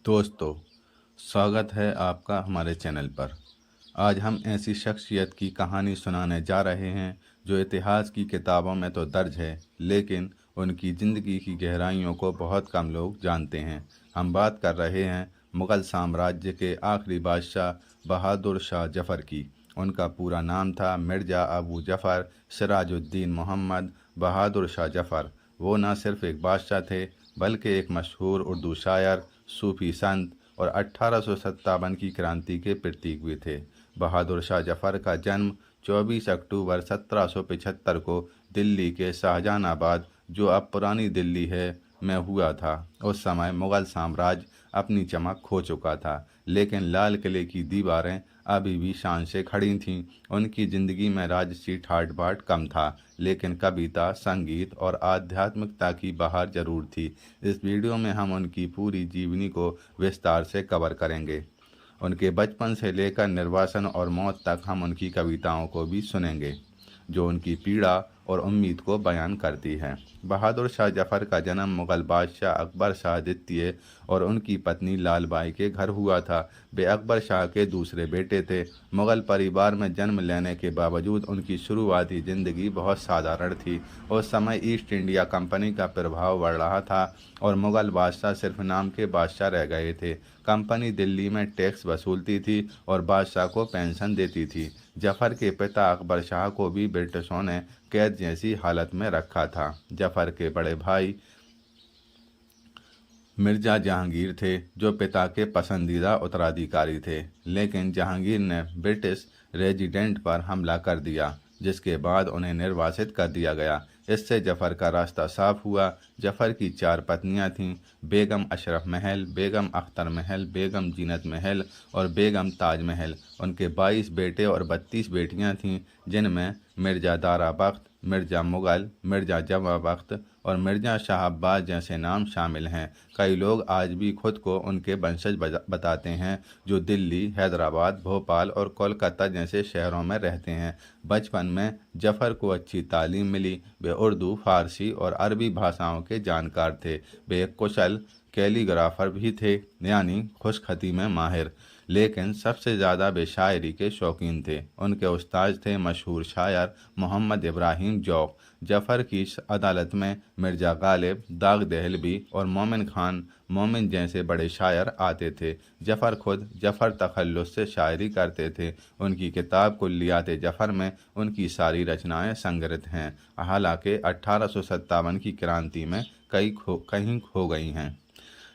दोस्तों, स्वागत है आपका हमारे चैनल पर। आज हम ऐसी शख्सियत की कहानी सुनाने जा रहे हैं जो इतिहास की किताबों में तो दर्ज है, लेकिन उनकी ज़िंदगी की गहराइयों को बहुत कम लोग जानते हैं। हम बात कर रहे हैं मुग़ल साम्राज्य के आखिरी बादशाह बहादुर शाह जफ़र की। उनका पूरा नाम था मिर्ज़ा अबू जफ़र सिराजुद्दीन मोहम्मद बहादुर शाह जफ़र। वो न सिर्फ़ एक बादशाह थे, बल्कि एक मशहूर उर्दू शायर, सूफी संत और 1857 की क्रांति के प्रतीक भी थे। बहादुर शाह जफ़र का जन्म 24 अक्टूबर 1775 को दिल्ली के शाहजहानाबाद, जो अब पुरानी दिल्ली है, में हुआ था। उस समय मुग़ल साम्राज्य अपनी चमक खो चुका था, लेकिन लाल किले की दीवारें अभी भी शान से खड़ी थीं। उनकी ज़िंदगी में राजसी ठाट बाट कम था, लेकिन कविता, संगीत और आध्यात्मिकता की बहार जरूर थी। इस वीडियो में हम उनकी पूरी जीवनी को विस्तार से कवर करेंगे। उनके बचपन से लेकर निर्वासन और मौत तक हम उनकी कविताओं को भी सुनेंगे, जो उनकी पीड़ा और उम्मीद को बयान करती है। बहादुर शाह जफ़र का जन्म मुग़ल बादशाह अकबर शाह द्वितीय और उनकी पत्नी लाल बाई के घर हुआ था। वे अकबर शाह के दूसरे बेटे थे। मुग़ल परिवार में जन्म लेने के बावजूद उनकी शुरुआती ज़िंदगी बहुत साधारण थी। उस समय ईस्ट इंडिया कंपनी का प्रभाव बढ़ रहा था और मुग़ल बादशाह सिर्फ नाम के बादशाह रह गए थे। कंपनी दिल्ली में टैक्स वसूलती थी और बादशाह को पेंशन देती थी। जफ़र के पिता अकबर शाह को भी ब्रिटिशों ने कैद जैसी हालत में रखा था। जफ़र के बड़े भाई मिर्ज़ा जहांगीर थे, जो पिता के पसंदीदा उत्तराधिकारी थे, लेकिन जहांगीर ने ब्रिटिश रेजिडेंट पर हमला कर दिया, जिसके बाद उन्हें निर्वासित कर दिया गया। इससे जफ़र का रास्ता साफ हुआ। जफ़र की 4 पत्नियां थीं: बेगम अशरफ महल, बेगम अख्तर महल, बेगम जीनत महल और बेगम ताज महल। उनके 22 बेटे और 32 बेटियां थीं, जिनमें मिर्ज़ा दारा बख्त, मिर्ज़ा मुग़ल, मिर्ज़ा जवां बख्त और मिर्ज़ा शाह अब्बास जैसे नाम शामिल हैं। कई लोग आज भी खुद को उनके वंशज बताते हैं, जो दिल्ली, हैदराबाद, भोपाल और कोलकाता जैसे शहरों में रहते हैं। बचपन में जफ़र को अच्छी तालीम मिली। वे उर्दू, फ़ारसी और अरबी भाषाओं के जानकार थे। वे एक कुशल कैलीग्राफर भी थे, यानी खुशखती में माहिर। लेकिन सबसे ज़्यादा वे शायरी के शौकीन थे। उनके उस्ताद थे मशहूर शायर मोहम्मद इब्राहिम जौक। जफ़र की अदालत में मिर्ज़ा गालिब, दाग दहलवी और मोमिन खान मोमिन जैसे बड़े शायर आते थे। जफ़र खुद जफ़र तखल्लुस से शायरी करते थे। उनकी किताब कुल्लियात जफ़र में उनकी सारी रचनाएं संग्रहित हैं, हालांकि 1857 की क्रांति में कहीं खो गई हैं।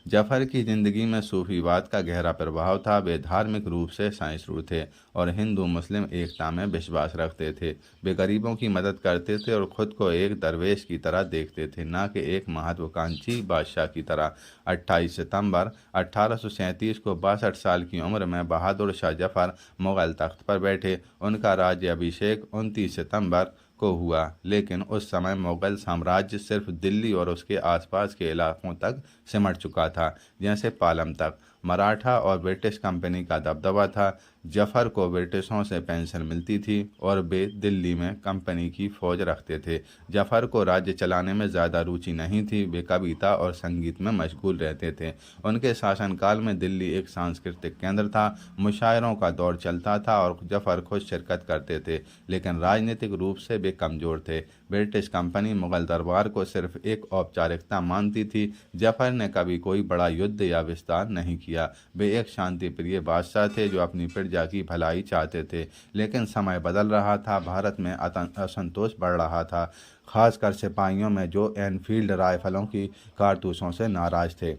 जफ़र की ज़िंदगी में सूफीवाद का गहरा प्रभाव था। वे धार्मिक रूप से सहिष्णु थे और हिंदू मुस्लिम एकता में विश्वास रखते थे। वे गरीबों की मदद करते थे और ख़ुद को एक दरवेश की तरह देखते थे, न कि एक महत्वाकांक्षी बादशाह की तरह। 28 सितंबर 1837 को 62 साल की उम्र में बहादुर शाह जफ़र मुग़ल तख्त पर बैठे। उनका राज्याभिषेक 29 सितंबर को हुआ, लेकिन उस समय मुग़ल साम्राज्य सिर्फ दिल्ली और उसके आसपास के इलाकों तक सिमट चुका था, जैसे पालम तक। मराठा और ब्रिटिश कंपनी का दबदबा था। जफ़र को ब्रिटिशों से पेंशन मिलती थी और वे दिल्ली में कंपनी की फ़ौज रखते थे। जफ़र को राज्य चलाने में ज़्यादा रुचि नहीं थी। वे कविता और संगीत में मशगूल रहते थे। उनके शासनकाल में दिल्ली एक सांस्कृतिक केंद्र था। मुशायरों का दौर चलता था और जफ़र खुद शिरकत करते थे, लेकिन राजनीतिक रूप से वे कमज़ोर थे। ब्रिटिश कंपनी मुग़ल दरबार को सिर्फ एक औपचारिकता मानती थी। जफ़र ने कभी कोई बड़ा युद्ध या विस्तार नहीं किया। वे एक शांति प्रिय बादशाह थे, जो अपनी प्रजा की भलाई चाहते थे। लेकिन समय बदल रहा था। भारत में असंतोष बढ़ रहा था, खासकर सिपाहियों में, जो एनफील्ड राइफलों की कारतूसों से नाराज थे।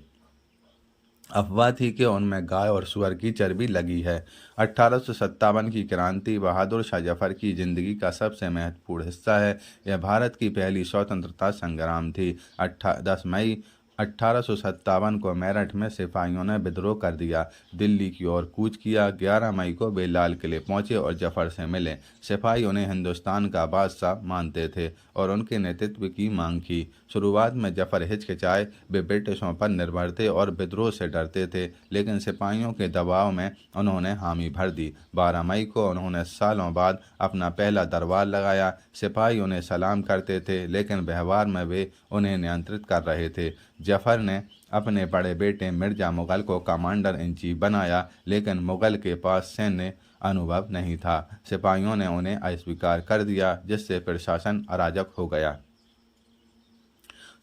अफवाह थी कि उनमें गाय और सुअर की चर्बी लगी है। 1857 की क्रांति बहादुर शाह जफ़र की ज़िंदगी का सबसे महत्वपूर्ण हिस्सा है। यह भारत की पहली स्वतंत्रता संग्राम थी। 10 मई 1857 को मेरठ में सिपाहियों ने विद्रोह कर दिया, दिल्ली की ओर कूच किया। 11 मई को वे लाल किले पहुंचे और जफ़र से मिले। सिपाही उन्हें हिंदुस्तान का बादशाह मानते थे और उनके नेतृत्व की मांग की। शुरुआत में जफ़र हिचकिचाए। वे ब्रिटिशों पर निर्भर थे और विद्रोह से डरते थे, लेकिन सिपाहियों के दबाव में उन्होंने हामी भर दी। 12 मई को उन्होंने सालों बाद अपना पहला दरबार लगाया। सिपाही उन्हें सलाम करते थे, लेकिन व्यवहार में वे उन्हें नियंत्रित कर रहे थे। जफ़र ने अपने बड़े बेटे मिर्ज़ा मुग़ल को कमांडर इन चीफ बनाया, लेकिन मुग़ल के पास सैन्य अनुभव नहीं था। सिपाहियों ने उन्हें अस्वीकार कर दिया, जिससे प्रशासन अराजक हो गया।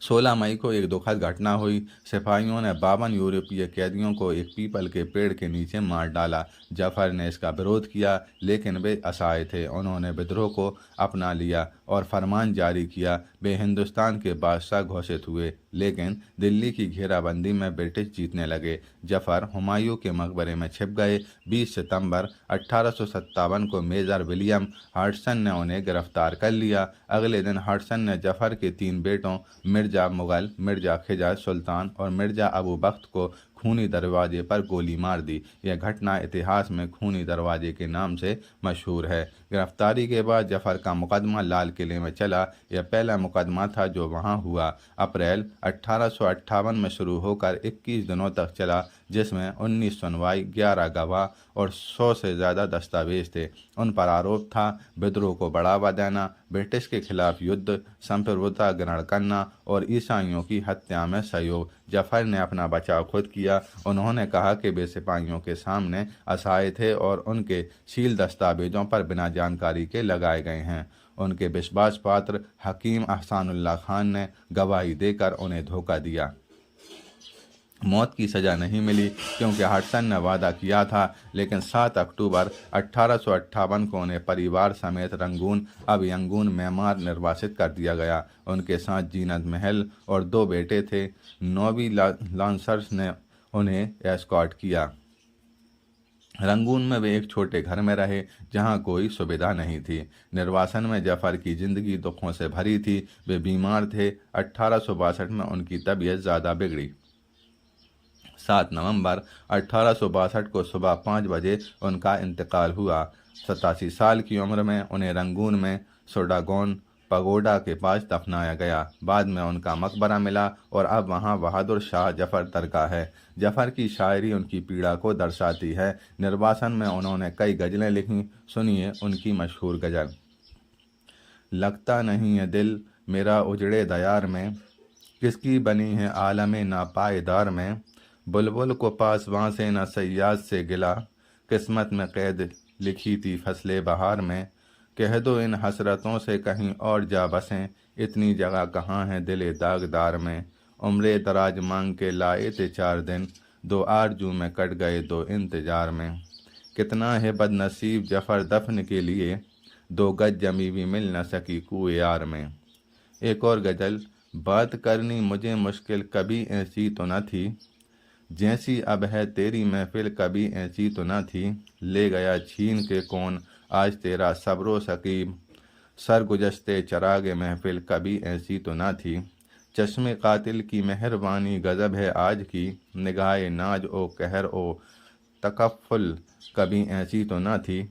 16 मई को एक दुखद घटना हुई। सिपाहियों ने 52 यूरोपीय कैदियों को एक पीपल के पेड़ के नीचे मार डाला। जफ़र ने इसका विरोध किया, लेकिन वे असहाय थे। उन्होंने विद्रोह को अपना लिया और फरमान जारी किया। वे हिंदुस्तान के बादशाह घोषित हुए, लेकिन दिल्ली की घेराबंदी में ब्रिटिश जीतने लगे। जफ़र हुमायूं के मकबरे में छिप गए। 20 सितंबर 1857 को मेजर विलियम हडसन ने उन्हें गिरफ्तार कर लिया। अगले दिन हडसन ने जफ़र के 3 बेटों मिर्ज़ा मुग़ल, मिर्ज़ा ख़िज़र सुल्तान और मिर्ज़ा अबू बख्त को खूनी दरवाजे पर गोली मार दी। यह घटना इतिहास में खूनी दरवाजे के नाम से मशहूर है। गिरफ्तारी के बाद जफ़र का मुकदमा लाल किले में चला। यह पहला मुकदमा था जो वहां हुआ। अप्रैल 1858 में शुरू होकर 21 दिनों तक चला, जिसमें 19 सुनवाई, 11 गवाह और 100 से ज़्यादा दस्तावेज थे। उन पर आरोप था विद्रोह को बढ़ावा देना, ब्रिटिश के खिलाफ युद्ध, संप्रभुता ग्रहण करना और ईसाइयों की हत्या में सहयोग। जफ़र ने अपना बचाव खुद किया। उन्होंने कहा कि वे सिपाहियों के सामने असहाय थे और उनके सील दस्तावेजों पर बिना जानकारी के लगाए गए हैं। उनके विश्वास पात्र हकीम अहसानुल्लाह खान ने गवाही देकर उन्हें धोखा दिया। मौत की सज़ा नहीं मिली क्योंकि हडसन ने वादा किया था, लेकिन 7 अक्टूबर 1858 को उन्हें परिवार समेत रंगून, अब यंगून मेमार निर्वासित कर दिया गया। उनके साथ जीनत महल और 2 बेटे थे। 9वीं लांसर्स ने उन्हें एस्कॉर्ट किया। रंगून में वे एक छोटे घर में रहे, जहां कोई सुविधा नहीं थी। निर्वासन में जफ़र की जिंदगी दुखों से भरी थी। वे बीमार थे। 1862 में उनकी तबीयत ज़्यादा बिगड़ी। 7 नवंबर 1862 को सुबह 5 बजे उनका इंतकाल हुआ। 87 साल की उम्र में उन्हें रंगून में सोडागोन पगोडा के पास दफनाया गया। बाद में उनका मकबरा मिला और अब वहां बहादुर शाह जफ़र दरगाह है। जफ़र की शायरी उनकी पीड़ा को दर्शाती है। निर्वासन में उन्होंने कई गज़लें लिखीं। सुनिए उनकी मशहूर गज़ल। लगता नहीं है दिल मेरा उजड़े दयार में, किसकी बनी है आलमे नापायदार में। बुलबुल को पास वहाँ से न सयाद से गिला, किस्मत में कैद लिखी थी फसले बहार में। कह दो इन हसरतों से कहीं और जा बसें, इतनी जगह कहाँ है दिले दागदार में। उम्रे दराज मांग के लाए थे 4 दिन, 2 आरजू में कट गए 2 इंतजार में। कितना है बदनसीब जफ़र दफन के लिए, 2 गज जमी भी मिल न सकी कुएं यार में। एक और गज़ल। बात करनी मुझे मुश्किल कभी ऐसी तो न थी, जैसी अब है तेरी महफिल कभी ऐसी तो न थी। ले गया छीन के कौन आज तेरा सब्रो सकीब, सरगुजश्ते चरागे महफिल कभी ऐसी तो न थी। चश्मे कातिल की मेहरबानी गज़ब है आज की, निगाहे नाज ओ कहर ओ तकफ़ुल कभी ऐसी तो न थी।